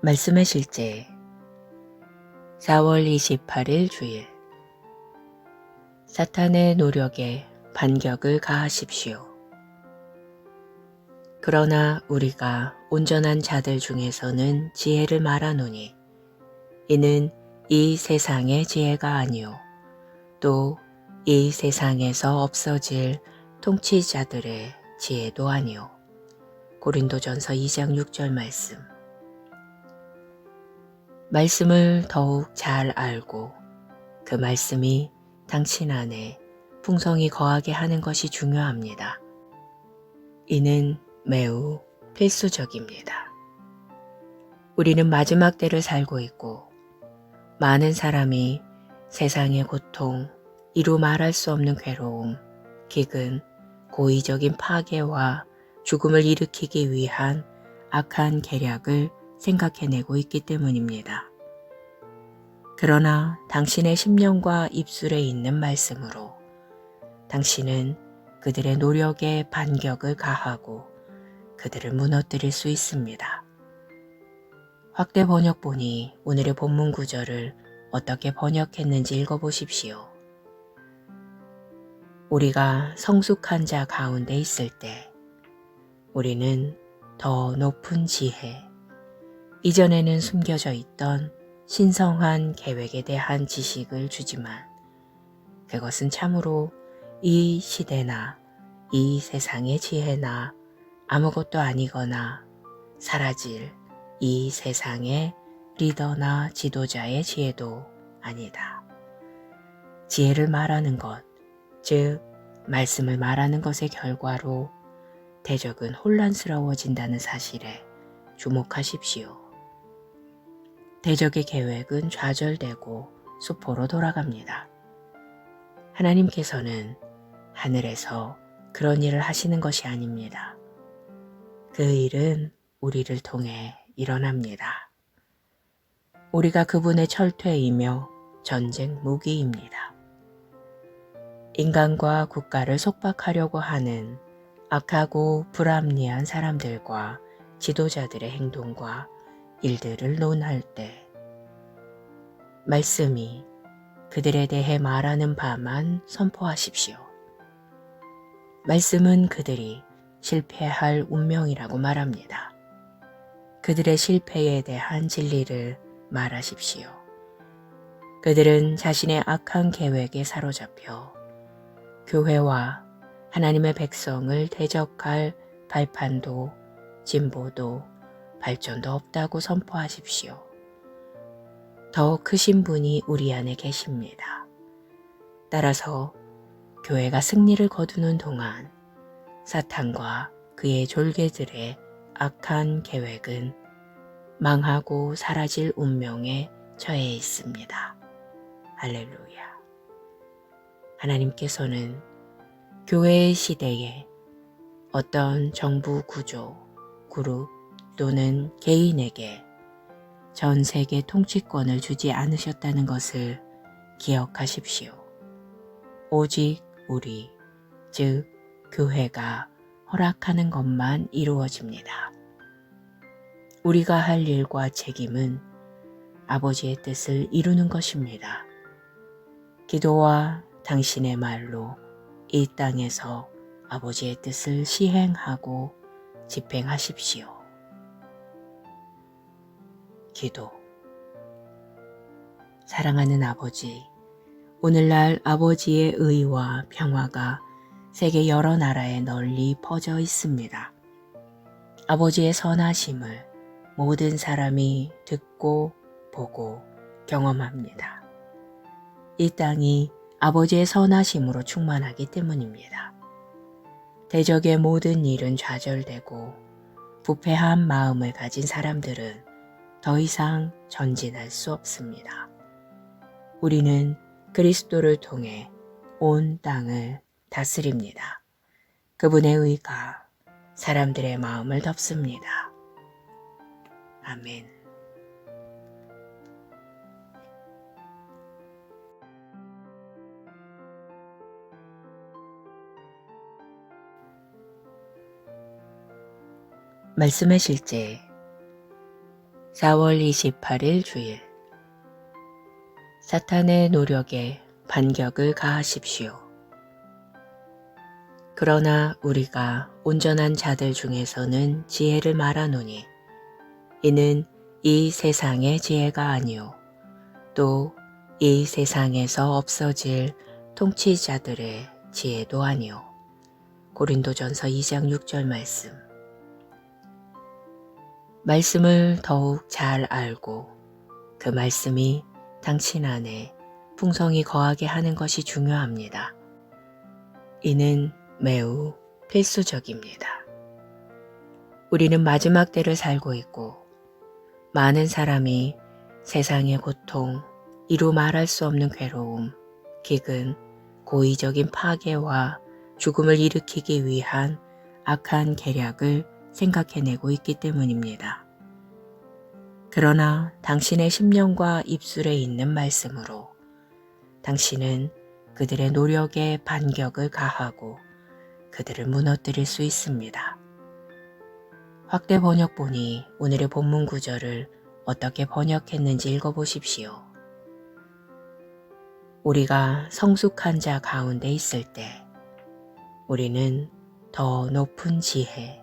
말씀의 실제 4월 28일 주일 사탄의 노력에 반격을 가하십시오. 그러나 우리가 온전한 자들 중에서는 지혜를 말하노니 이는 이 세상의 지혜가 아니요 또 이 세상에서 없어질 통치자들의 지혜도 아니요. 고린도전서 2장 6절 말씀. 말씀을 더욱 잘 알고 그 말씀이 당신 안에 풍성히 거하게 하는 것이 중요합니다. 이는 매우 필수적입니다. 우리는 마지막 때를 살고 있고 많은 사람이 세상의 고통, 이루 말할 수 없는 괴로움, 기근, 고의적인 파괴와 죽음을 일으키기 위한 악한 계략을 생각해내고 있기 때문입니다. 그러나 당신의 심령과 입술에 있는 말씀으로 당신은 그들의 노력에 반격을 가하고 그들을 무너뜨릴 수 있습니다. 확대 번역본이 오늘의 본문 구절을 어떻게 번역했는지 읽어보십시오. 우리가 성숙한 자 가운데 있을 때 우리는 더 높은 지혜, 이전에는 숨겨져 있던 신성한 계획에 대한 지식을 주지만 그것은 참으로 이 시대나 이 세상의 지혜나 아무것도 아니거나 사라질 이 세상의 리더나 지도자의 지혜도 아니다. 지혜를 말하는 것, 즉 말씀을 말하는 것의 결과로 대적은 혼란스러워진다는 사실에 주목하십시오. 대적의 계획은 좌절되고 수포로 돌아갑니다. 하나님께서는 하늘에서 그런 일을 하시는 것이 아닙니다. 그 일은 우리를 통해 일어납니다. 우리가 그분의 철퇴이며 전쟁 무기입니다. 인간과 국가를 속박하려고 하는 악하고 불합리한 사람들과 지도자들의 행동과 일들을 논할 때 말씀이 그들에 대해 말하는 바만 선포하십시오. 말씀은 그들이 실패할 운명이라고 말합니다. 그들의 실패에 대한 진리를 말하십시오. 그들은 자신의 악한 계획에 사로잡혀 교회와 하나님의 백성을 대적할 발판도 진보도 발전도 없다고 선포하십시오. 더 크신 분이 우리 안에 계십니다. 따라서 교회가 승리를 거두는 동안 사탄과 그의 졸개들의 악한 계획은 망하고 사라질 운명에 처해 있습니다. 할렐루야. 하나님께서는 교회의 시대에 어떤 정부 구조, 그룹 또는 개인에게 전 세계 통치권을 주지 않으셨다는 것을 기억하십시오. 오직 우리, 즉 교회가 허락하는 것만 이루어집니다. 우리가 할 일과 책임은 아버지의 뜻을 이루는 것입니다. 기도와 당신의 말로 이 땅에서 아버지의 뜻을 시행하고 집행하십시오. 기도. 사랑하는 아버지, 오늘날 아버지의 의와 평화가 세계 여러 나라에 널리 퍼져 있습니다. 아버지의 선하심을 모든 사람이 듣고 보고 경험합니다. 이 땅이 아버지의 선하심으로 충만하기 때문입니다. 대적의 모든 일은 좌절되고 부패한 마음을 가진 사람들은 더 이상 전진할 수 없습니다. 우리는 그리스도를 통해 온 땅을 다스립니다. 그분의 의가 사람들의 마음을 덮습니다. 아멘. 말씀의 실제 4월 28일 주일. 사탄의 노력에 반격을 가하십시오. 그러나 우리가 온전한 자들 중에서는 지혜를 말하노니 이는 이 세상의 지혜가 아니요 또 이 세상에서 없어질 통치자들의 지혜도 아니요. 고린도전서 2장 6절 말씀. 말씀을 더욱 잘 알고 그 말씀이 당신 안에 풍성히 거하게 하는 것이 중요합니다. 이는 매우 필수적입니다. 우리는 마지막 때를 살고 있고 많은 사람이 세상의 고통, 이루 말할 수 없는 괴로움, 기근, 고의적인 파괴와 죽음을 일으키기 위한 악한 계략을 생각해내고 있기 때문입니다. 그러나 당신의 심령과 입술에 있는 말씀으로 당신은 그들의 노력에 반격을 가하고 그들을 무너뜨릴 수 있습니다. 확대 번역본이 오늘의 본문 구절을 어떻게 번역했는지 읽어보십시오. 우리가 성숙한 자 가운데 있을 때 우리는 더 높은 지혜,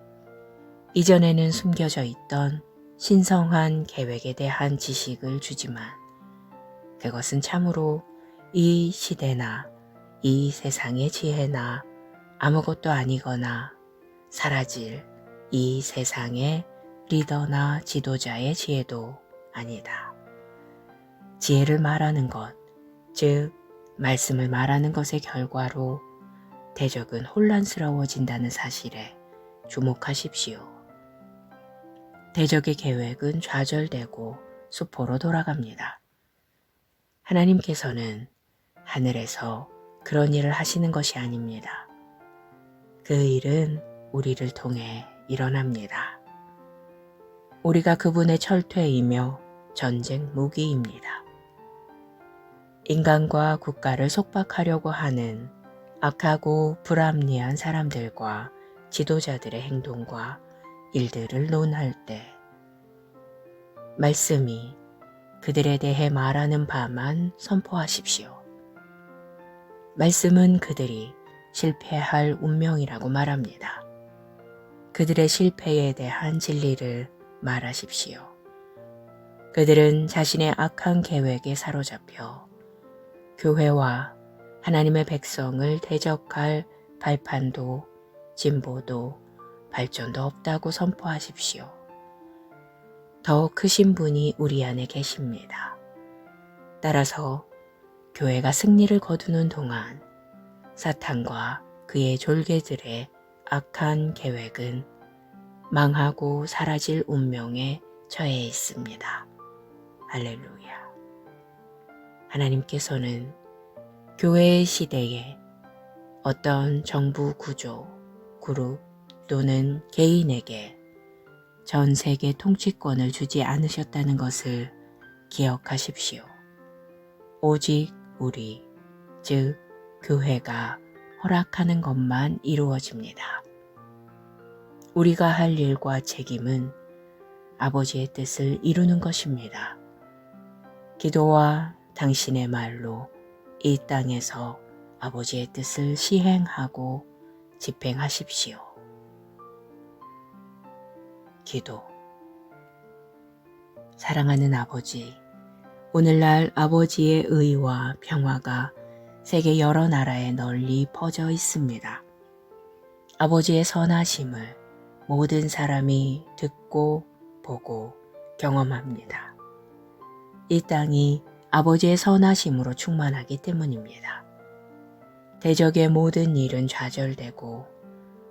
이전에는 숨겨져 있던 신성한 계획에 대한 지식을 주지만 그것은 참으로 이 시대나 이 세상의 지혜나 아무것도 아니거나 사라질 이 세상의 리더나 지도자의 지혜도 아니다. 지혜를 말하는 것, 즉 말씀을 말하는 것의 결과로 대적은 혼란스러워진다는 사실에 주목하십시오. 대적의 계획은 좌절되고 수포로 돌아갑니다. 하나님께서는 하늘에서 그런 일을 하시는 것이 아닙니다. 그 일은 우리를 통해 일어납니다. 우리가 그분의 철퇴이며 전쟁 무기입니다. 인간과 국가를 속박하려고 하는 악하고 불합리한 사람들과 지도자들의 행동과 일들을 논할 때 말씀이 그들에 대해 말하는 바만 선포하십시오. 말씀은 그들이 실패할 운명이라고 말합니다. 그들의 실패에 대한 진리를 말하십시오. 그들은 자신의 악한 계획에 사로잡혀 교회와 하나님의 백성을 대적할 발판도 진보도 발전도 없다고 선포하십시오. 더 크신 분이 우리 안에 계십니다. 따라서 교회가 승리를 거두는 동안 사탄과 그의 졸개들의 악한 계획은 망하고 사라질 운명에 처해 있습니다. 할렐루야. 하나님께서는 교회의 시대에 어떤 정부 구조, 그룹 또는 개인에게 전 세계 통치권을 주지 않으셨다는 것을 기억하십시오. 오직 우리, 즉 교회가 허락하는 것만 이루어집니다. 우리가 할 일과 책임은 아버지의 뜻을 이루는 것입니다. 기도와 당신의 말로 이 땅에서 아버지의 뜻을 시행하고 집행하십시오. 기도. 사랑하는 아버지, 오늘날 아버지의 의와 평화가 세계 여러 나라에 널리 퍼져 있습니다. 아버지의 선하심을 모든 사람이 듣고 보고 경험합니다. 이 땅이 아버지의 선하심으로 충만하기 때문입니다. 대적의 모든 일은 좌절되고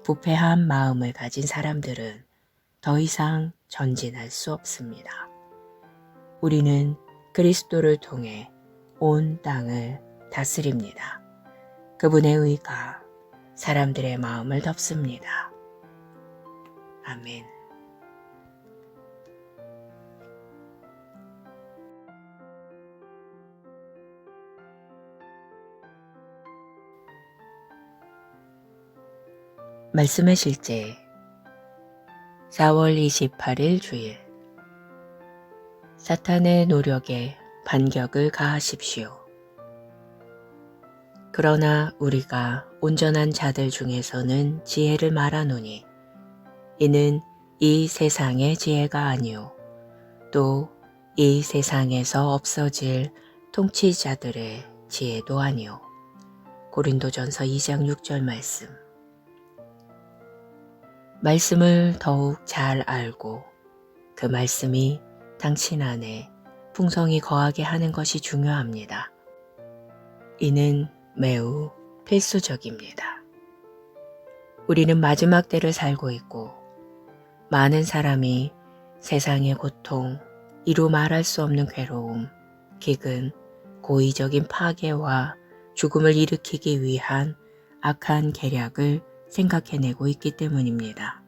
부패한 마음을 가진 사람들은 더 이상 전진할 수 없습니다. 우리는 그리스도를 통해 온 땅을 다스립니다. 그분의 의가 사람들의 마음을 덮습니다. 아멘. 말씀의 실제 4월 28일 주일. 사탄의 노력에 반격을 가하십시오. 그러나 우리가 온전한 자들 중에서는 지혜를 말하노니 이는 이 세상의 지혜가 아니요 또 이 세상에서 없어질 통치자들의 지혜도 아니요. 고린도전서 2장 6절 말씀. 말씀을 더욱 잘 알고 그 말씀이 당신 안에 풍성히 거하게 하는 것이 중요합니다. 이는 매우 필수적입니다. 우리는 마지막 때를 살고 있고 많은 사람이 세상의 고통, 이루 말할 수 없는 괴로움, 기근, 고의적인 파괴와 죽음을 일으키기 위한 악한 계략을 생각해내고 있기 때문입니다.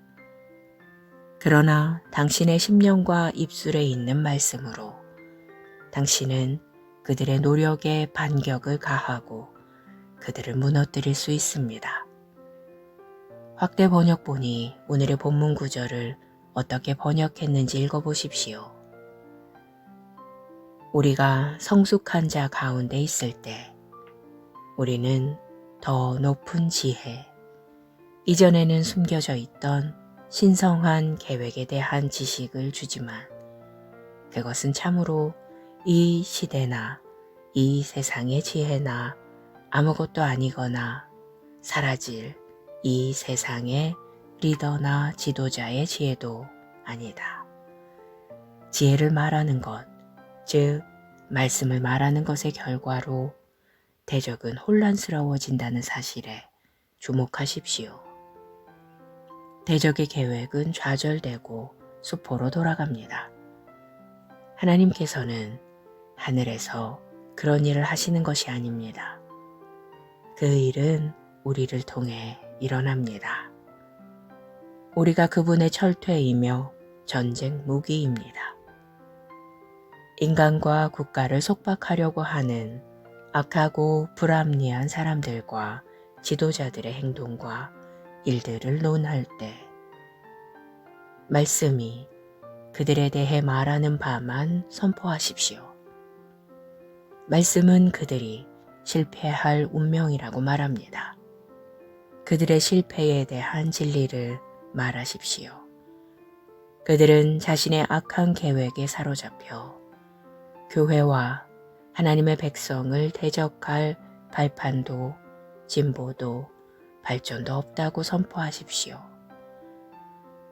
그러나 당신의 심령과 입술에 있는 말씀으로 당신은 그들의 노력에 반격을 가하고 그들을 무너뜨릴 수 있습니다. 확대 번역본이 오늘의 본문 구절을 어떻게 번역했는지 읽어보십시오. 우리가 성숙한 자 가운데 있을 때 우리는 더 높은 지혜, 이전에는 숨겨져 있던 신성한 계획에 대한 지식을 주지만 그것은 참으로 이 시대나 이 세상의 지혜나 아무것도 아니거나 사라질 이 세상의 리더나 지도자의 지혜도 아니다. 지혜를 말하는 것, 즉 말씀을 말하는 것의 결과로 대적은 혼란스러워진다는 사실에 주목하십시오. 대적의 계획은 좌절되고 수포로 돌아갑니다. 하나님께서는 하늘에서 그런 일을 하시는 것이 아닙니다. 그 일은 우리를 통해 일어납니다. 우리가 그분의 철퇴이며 전쟁 무기입니다. 인간과 국가를 속박하려고 하는 악하고 불합리한 사람들과 지도자들의 행동과 일들을 논할 때 말씀이 그들에 대해 말하는 바만 선포하십시오. 말씀은 그들이 실패할 운명이라고 말합니다. 그들의 실패에 대한 진리를 말하십시오. 그들은 자신의 악한 계획에 사로잡혀 교회와 하나님의 백성을 대적할 발판도 진보도 발전도 없다고 선포하십시오.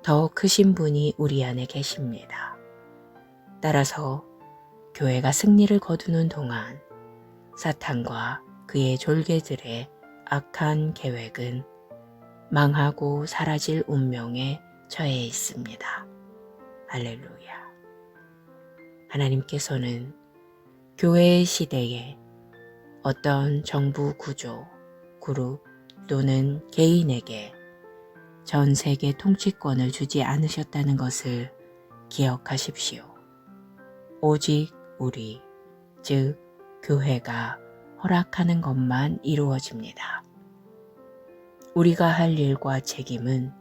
더 크신 분이 우리 안에 계십니다. 따라서 교회가 승리를 거두는 동안 사탄과 그의 졸개들의 악한 계획은 망하고 사라질 운명에 처해 있습니다. 할렐루야. 하나님께서는 교회의 시대에 어떤 정부 구조, 그룹 또는 개인에게 전 세계 통치권을 주지 않으셨다는 것을 기억하십시오. 오직 우리, 즉 교회가 허락하는 것만 이루어집니다. 우리가 할 일과 책임은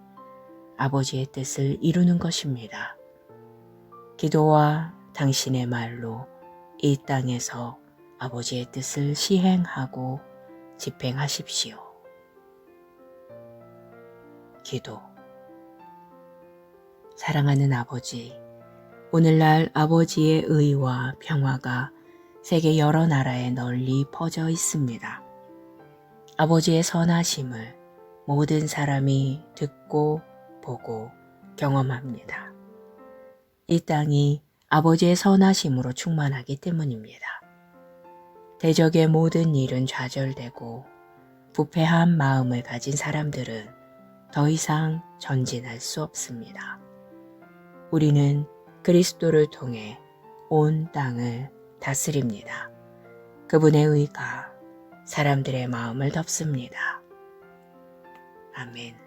아버지의 뜻을 이루는 것입니다. 기도와 당신의 말로 이 땅에서 아버지의 뜻을 시행하고 집행하십시오. 기도. 사랑하는 아버지, 오늘날 아버지의 의와 평화가 세계 여러 나라에 널리 퍼져 있습니다. 아버지의 선하심을 모든 사람이 듣고 보고 경험합니다. 이 땅이 아버지의 선하심으로 충만하기 때문입니다. 대적의 모든 일은 좌절되고 부패한 마음을 가진 사람들은 더 이상 전진할 수 없습니다. 우리는 그리스도를 통해 온 땅을 다스립니다. 그분의 의가 사람들의 마음을 덮습니다. 아멘.